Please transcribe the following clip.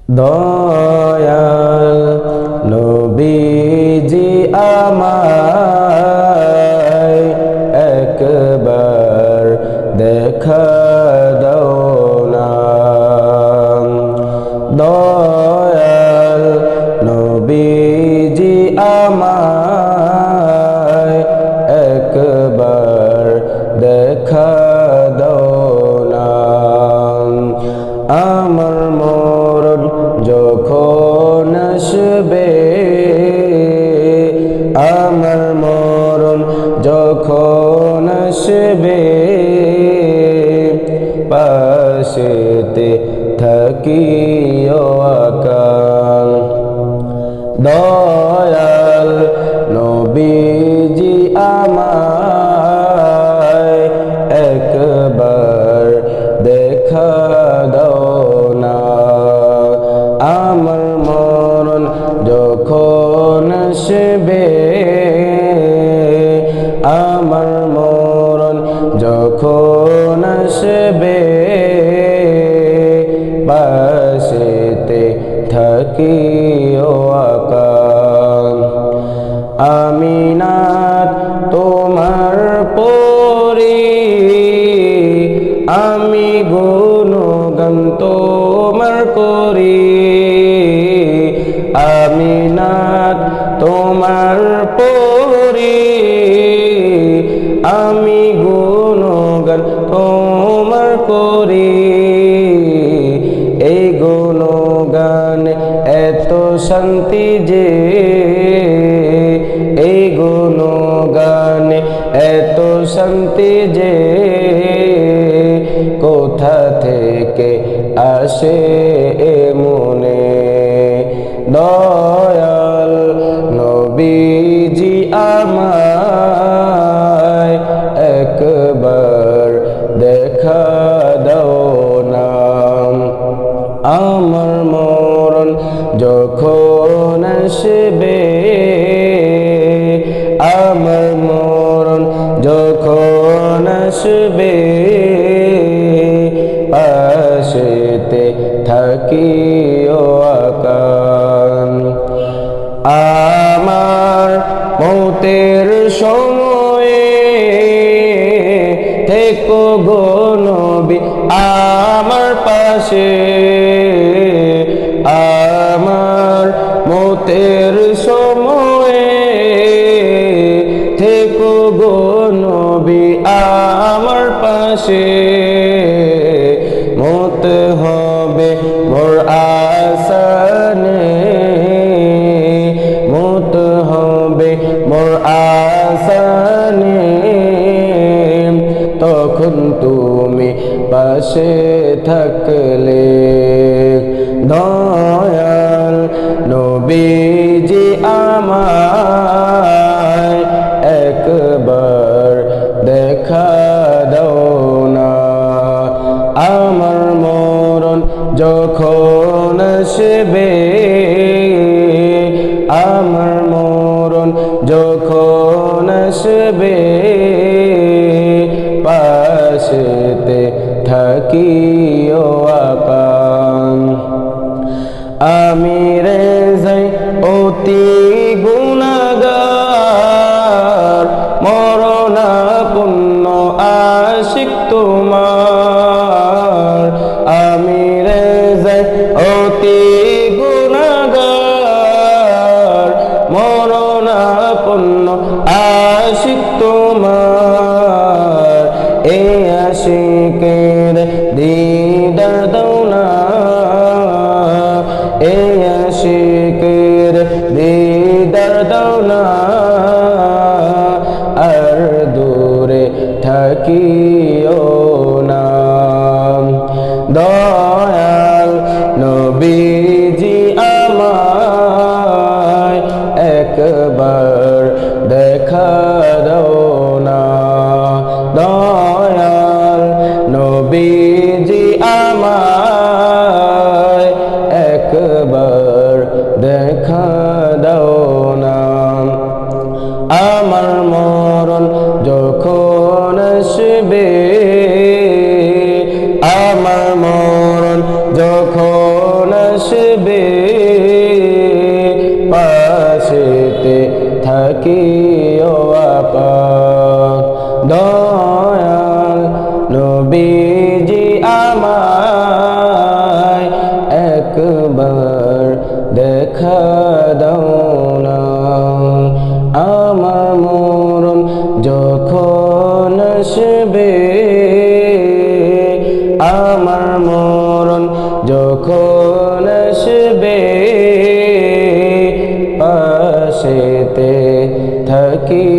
দয়াল নবীজি আমায় একবার দেখা দাও না। দয়াল নবীজি আমায় একবার দেখা দাও না। আমার মরণ যখন আসবে, আমার মরণ যখন আসবে, পাশেতে থাকিও আকাল। দয়াল নবীজি আমায় একবার দেখা দাও না। আমার মরণ যখন আসবে, আমার মরণ যখন আসবে, পাশেতে থাকিও আকাল। আমিনাত তোমার পরি, আমি গুণগান তোমার করি। আমিনাত তোমার পরি, আমি গুণগান তোমার করি। এই গুণগান এত শান্তি যে, এই গুণগান এত শান্তি যে, কোথা থেকে আসে এ মনে। দয়াল নবীজি আমায় একবার দেখা দাও না। আমার মরণ যখন আসবে, আমার মরণ যখন আসবে, পাশেতে থাকিও আকাল। আমার মৌতের সময়ে থেকো গো নবী আমার পাশে। আমার মৌতের সময়ে থেকো গো নবী আমার পাশে। মত হবে মোর আসানে, মত হবে মোর আসানে, তখন তুমি পাশে থাকলে। দয়াল নবীজি আমায় একবার দেখা দাও না। আমার মরণ যখন আসবে, আমার মরণ যখন আসবে, পাশেতে থাকিও আকাল। আমি রে যাই অতি গুনাহগার, মরণাপন্ন আশিক তোমার। আমি রে যাই অতি গুনাহগার, মরণাপন্ন আশিক তোমার। এই আশিকের দিদার দাও না, এই আশিকের দিদার দাও না। আর দূরে থাকিও না। দয়াল নবীজি আমায় একবার দেখা দাও না। দয়াল নবীজি আমায় একবার দেখা দাও না। আমার মরণ যখন আসবে, আমার মরণ যখন আসবে পাশেতে থাকিও আপা দয়াল নবীজি আমায় একবার দেখা দাও না আমার মরণ যখন আসবে আমার মরণ যখন আসবে পাশেতে থাকি